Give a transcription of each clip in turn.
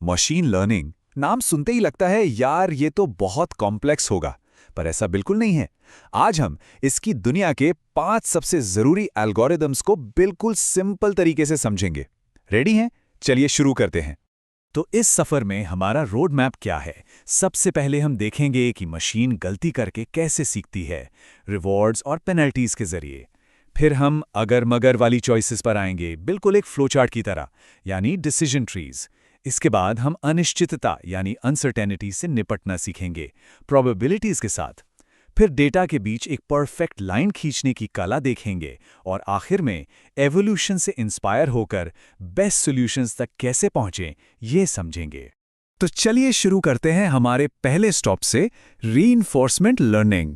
Machine learning नाम सुनते ही लगता है यार ये तो बहुत कॉम्प्लेक्स होगा, पर ऐसा बिल्कुल नहीं है। आज हम इसकी दुनिया के 5 सबसे जरूरी एल्गोरिदम्स को बिल्कुल सिंपल तरीके से समझेंगे। रेडी हैं? चलिए शुरू करते हैं। तो इस सफर में हमारा रोड मैप क्या है? सबसे पहले हम देखेंगे कि मशीन गलती करके कैसे सीखती है, रिवॉर्ड्स और पेनल्टीज के जरिए। फिर हम अगर मगर वाली चॉइसेस पर आएंगे, बिल्कुल एक फ्लोचार्ट की तरह, यानी डिसीजन ट्रीज। इसके बाद हम अनिश्चितता यानी अनसर्टेनिटी से निपटना सीखेंगे, प्रोबेबिलिटीज के साथ। फिर डेटा के बीच एक परफेक्ट लाइन खींचने की कला देखेंगे और आखिर में एवोल्यूशन से इंस्पायर होकर बेस्ट सॉल्यूशंस तक कैसे पहुंचें, ये समझेंगे। तो चलिए शुरू करते हैं हमारे पहले स्टॉप से, रीइंफोर्समेंट लर्निंग।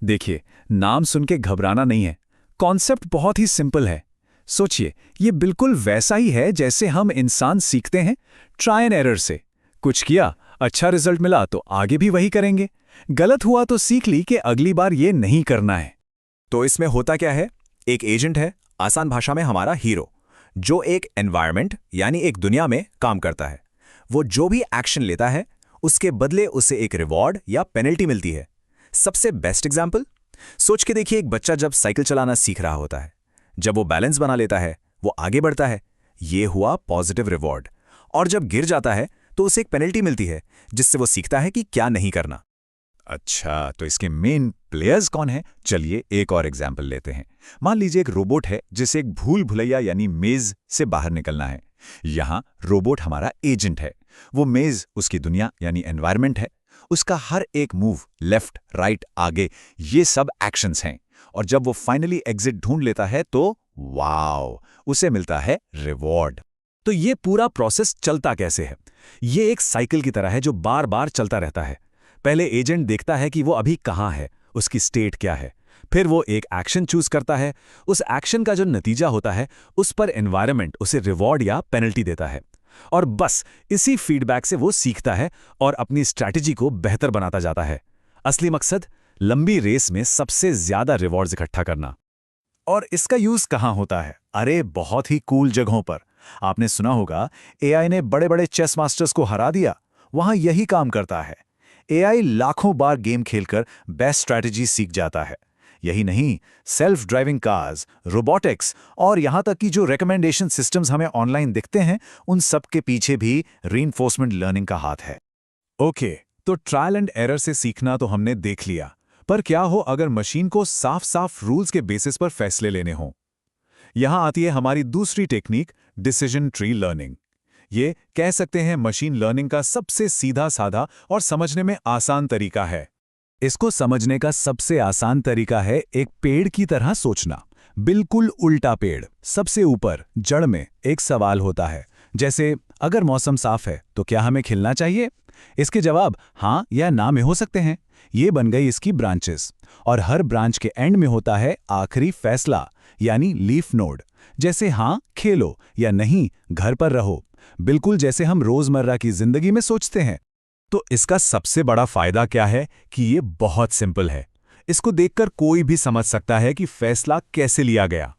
देखिए, नाम सुन के घबराना नहीं है। कॉन्सेप्ट बहुत ही सिंपल है। सोचिए, ये बिल्कुल वैसा ही है जैसे हम इंसान सीखते हैं, ट्राई एंड एरर से। कुछ किया, अच्छा रिजल्ट मिला तो आगे भी वही करेंगे। गलत हुआ तो सीख ली कि अगली बार ये नहीं करना है। तो इसमें होता क्या है? एक एजेंट है, आसान भाषा में हमारा हीरो, जो एक एनवायरनमेंट यानी एक दुनिया में काम करता है। वो जो भी एक्शन लेता है उसके बदले उसे एक रिवॉर्ड या पेनल्टी मिलती है। सबसे बेस्ट एग्जाम्पल सोच के देखिए, एक बच्चा जब साइकिल चलाना सीख रहा होता है, जब वो बैलेंस बना लेता है, वो आगे बढ़ता है, ये हुआ पॉजिटिव रिवॉर्ड। और जब गिर जाता है तो उसे एक पेनल्टी मिलती है, जिससे वो सीखता है कि क्या नहीं करना। अच्छा, तो इसके मेन प्लेयर्स कौन हैं? चलिए एक और एग्जाम्पल लेते हैं। मान लीजिए एक रोबोट है जिसे एक भूल भुलैया यानी मेज से बाहर निकलना है। यहाँ रोबोट हमारा एजेंट है। वो मेज उसकी दुनिया यानी एनवायरनमेंट है। उसका हर एक मूव, लेफ्ट राइट आगे, ये सब एक्शंस हैं। और जब वो फाइनली एग्जिट ढूंढ लेता है तो वाओ, उसे मिलता है रिवॉर्ड। तो ये पूरा प्रोसेस चलता कैसे है? ये एक साइकिल की तरह है जो बार बार चलता रहता है। पहले एजेंट देखता है कि वो अभी कहाँ है, उसकी स्टेट क्या है। फिर वो एक एक्शन चूज करता है। उस एक्शन का जो नतीजा होता है उस पर एनवायरनमेंट उसे रिवॉर्ड या पेनल्टी देता है। और बस इसी फीडबैक से वो सीखता है और अपनी स्ट्रैटेजी को बेहतर बनाता जाता है। असली मकसद लंबी रेस में सबसे ज्यादा रिवॉर्ड्स इकट्ठा करना। और इसका यूज कहाँ होता है? अरे बहुत ही कूल जगहों पर। आपने सुना होगा एआई ने बड़े बड़े चेस मास्टर्स को हरा दिया। वहां यही काम करता है। एआई लाखों बार गेम खेलकर बेस्ट स्ट्रैटेजी सीख जाता है। यही नहीं, सेल्फ ड्राइविंग कार्स, रोबोटिक्स और यहां तक कि जो रिकमेंडेशन सिस्टम्स हमें ऑनलाइन दिखते हैं, उन सब के पीछे भी रीइंफोर्समेंट लर्निंग का हाथ है। ओके, तो ट्रायल एंड एरर से सीखना तो हमने देख लिया, पर क्या हो अगर मशीन को साफ साफ रूल्स के बेसिस पर फैसले लेने हों? यहां आती है हमारी दूसरी टेक्निक, डिसीजन ट्री लर्निंग। ये कह सकते हैं मशीन लर्निंग का सबसे सीधा साधा और समझने में आसान तरीका है। इसको समझने का सबसे आसान तरीका है एक पेड़ की तरह सोचना। बिल्कुल उल्टा पेड़। सबसे ऊपर जड़ में एक सवाल होता है, जैसे अगर मौसम साफ है तो क्या हमें खिलना चाहिए? इसके जवाब हाँ या ना में हो सकते हैं। ये बन गई इसकी ब्रांचेस। और हर ब्रांच के एंड में होता है आखिरी फैसला यानी लीफ नोड, जैसे हाँ खेलो या नहीं घर पर रहो। बिल्कुल जैसे हम रोजमर्रा की जिंदगी में सोचते हैं। तो इसका सबसे बड़ा फायदा क्या है कि ये बहुत सिंपल है। इसको देखकर कोई भी समझ सकता है कि फैसला कैसे लिया गया।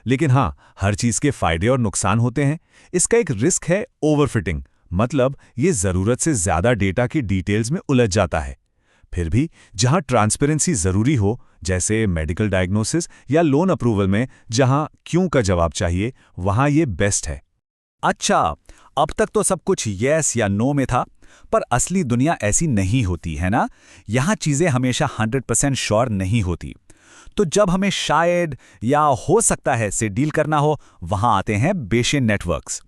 लेकिन हाँ, हर चीज के फायदे और नुकसान होते हैं। इसका एक रिस्क है ओवरफिटिंग, मतलब ये जरूरत से ज्यादा डेटा की डिटेल्स में उलझ जाता है। फिर भी जहां ट्रांसपेरेंसी जरूरी हो, जैसे मेडिकल डायग्नोसिस या लोन अप्रूवल में जहां क्यों का जवाब चाहिए, वहां ये बेस्ट है। अच्छा, अब तक तो सब कुछ यस या नो में था, पर असली दुनिया ऐसी नहीं होती है ना। यहां चीजें हमेशा 100% श्योर नहीं होती। तो जब हमें शायद या हो सकता है से डील करना हो, वहां आते हैं बेशेन नेटवर्क्स।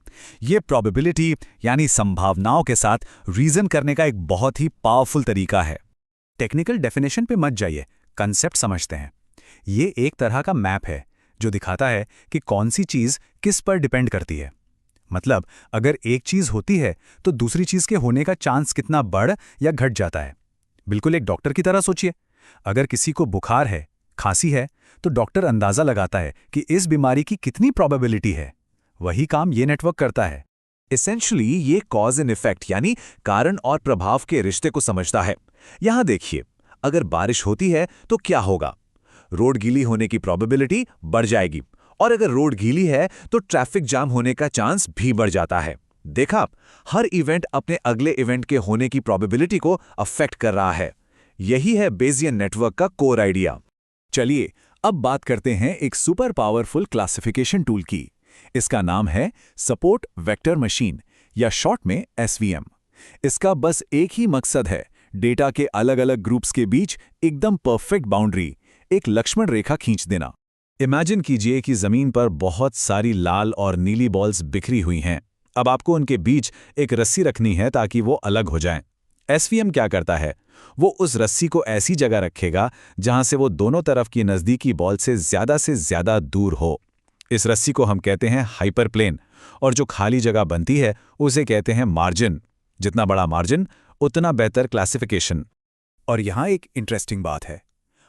ये प्रोबेबिलिटी यानी संभावनाओं के साथ रीजन करने का एक बहुत ही पावरफुल तरीका है। टेक्निकल डेफिनेशन पे मत जाइए, कंसेप्ट समझते हैं। ये एक तरह का मैप है जो दिखाता है कि कौन सी चीज किस पर डिपेंड करती है। मतलब अगर एक चीज होती है तो दूसरी चीज के होने का चांस कितना बढ़ या घट जाता है। बिल्कुल एक डॉक्टर की तरह सोचिए। अगर किसी को बुखार है, खांसी है, तो डॉक्टर अंदाजा लगाता है कि इस बीमारी की कितनी प्रोबेबिलिटी है। वही काम ये नेटवर्क करता है। एसेंशियली ये कॉज एंड इफेक्ट यानी कारण और प्रभाव के रिश्ते को समझता है। यहां देखिए, अगर बारिश होती है तो क्या होगा? रोड गीली होने की प्रोबेबिलिटी बढ़ जाएगी, और अगर रोड गीली है तो ट्रैफिक जाम होने का चांस भी बढ़ जाता है। देखा आप, हर इवेंट अपने अगले इवेंट के होने की प्रोबेबिलिटी को अफेक्ट कर रहा है। यही है बेसियन नेटवर्क का कोर आइडिया। चलिए अब बात करते हैं एक सुपर पावरफुल क्लासिफिकेशन टूल की। इसका नाम है सपोर्ट वेक्टर मशीन या शॉर्ट में SVM। इसका बस एक ही मकसद है, डेटा के अलग अलग ग्रुप्स के बीच एकदम परफेक्ट बाउंड्री, एक लक्ष्मण रेखा खींच देना। इमेजिन कीजिए कि जमीन पर बहुत सारी लाल और नीली बॉल्स बिखरी हुई हैं। अब आपको उनके बीच एक रस्सी रखनी है ताकि वो अलग हो जाएं। SVM क्या करता है, वो उस रस्सी को ऐसी जगह रखेगा जहां से वो दोनों तरफ की नज़दीकी बॉल से ज़्यादा दूर हो। इस रस्सी को हम कहते हैं हाइपरप्लेन, और जो खाली जगह बनती है उसे कहते हैं मार्जिन। जितना बड़ा मार्जिन उतना बेहतर क्लासिफिकेशन। और यहाँ एक इंटरेस्टिंग बात है,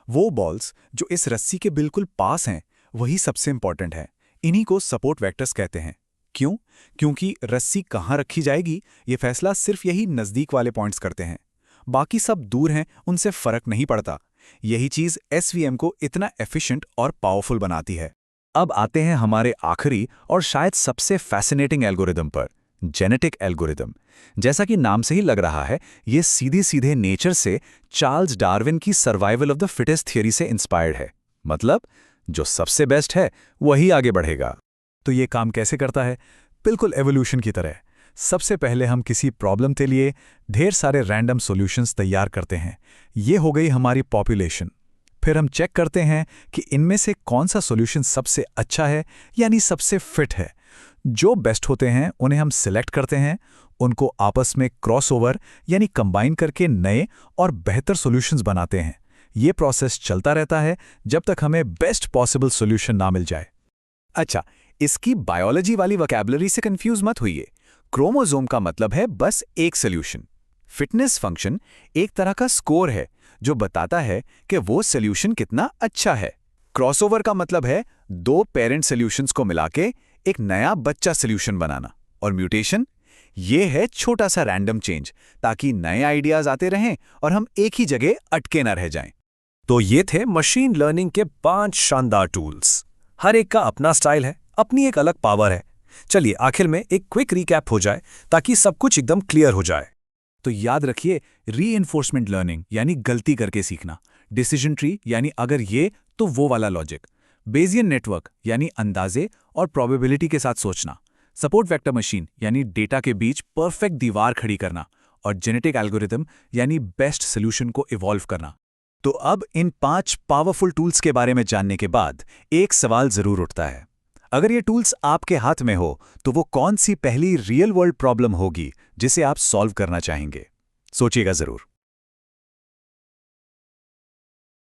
वो बॉल्स जो इस रस्सी के बिल्कुल पास हैं वही सबसे इंपॉर्टेंट है। इन्हीं को सपोर्ट वेक्टर्स कहते हैं। क्यों? क्योंकि रस्सी कहाँ रखी जाएगी ये फैसला सिर्फ यही नज़दीक वाले पॉइंट्स करते हैं। बाकी सब दूर हैं, उनसे फर्क नहीं पड़ता। यही चीज़ SVM को इतना एफिशिएंट और पावरफुल बनाती है। अब आते हैं हमारे आखिरी और शायद सबसे फैसिनेटिंग एल्गोरिदम पर, जेनेटिक एल्गोरिदम। जैसा कि नाम से ही लग रहा है, ये सीधे नेचर से चार्ल्स डार्विन की survival of the fittest theory से इंस्पायर्ड है। मतलब जो सबसे बेस्ट है वही आगे बढ़ेगा। तो ये काम कैसे करता है? बिल्कुल एवोल्यूशन की तरह। सबसे पहले हम किसी प्रॉब्लम के लिए ढेर सारे रैंडम सॉल्यूशंस तैयार करते हैं। ये हो गई हमारी पॉपुलेशन। फिर हम चेक करते हैं कि इनमें से कौन सा सॉल्यूशन सबसे अच्छा है, यानी सबसे फिट है। जो बेस्ट होते हैं उन्हें हम सिलेक्ट करते हैं, उनको आपस में क्रॉसओवर यानी कंबाइन करके नए और बेहतर सॉल्यूशंस बनाते हैं। ये प्रोसेस चलता रहता है जब तक हमें बेस्ट पॉसिबल सॉल्यूशन ना मिल जाए। अच्छा, इसकी बायोलॉजी वाली वोकैबुलरी से कंफ्यूज मत होइए। क्रोमोसोम का मतलब है बस एक सॉल्यूशन। फिटनेस फंक्शन एक तरह का स्कोर है जो बताता है कि वो सॉल्यूशन कितना अच्छा है। क्रॉसओवर का मतलब है दो पेरेंट सॉल्यूशंस को मिला के एक नया बच्चा सॉल्यूशन बनाना। और म्यूटेशन ये है छोटा सा रैंडम चेंज, ताकि नए आइडियाज आते रहें और हम एक ही जगह अटके ना रह जाएं। तो ये थे मशीन लर्निंग के 5 शानदार टूल्स। हर एक का अपना स्टाइल है, अपनी एक अलग पावर है। चलिए आखिर में एक क्विक रिकैप हो जाए ताकि सब कुछ एकदम क्लियर हो जाए। तो याद रखिए, रीइंफोर्समेंट लर्निंग यानी गलती करके सीखना, डिसीजन ट्री यानी अगर ये तो वो वाला लॉजिक, बेसियन नेटवर्क यानी अंदाजे और प्रोबेबिलिटी के साथ सोचना, सपोर्ट वेक्टर मशीन यानी डेटा के बीच परफेक्ट दीवार खड़ी करना, और जेनेटिक एल्गोरिथम यानी बेस्ट सॉल्यूशन को इवॉल्व करना। तो अब इन 5 पावरफुल टूल्स के बारे में जानने के बाद एक सवाल जरूर उठता है, अगर ये टूल्स आपके हाथ में हो तो वो कौन सी पहली रियल वर्ल्ड प्रॉब्लम होगी जिसे आप सॉल्व करना चाहेंगे? सोचिएगा जरूर।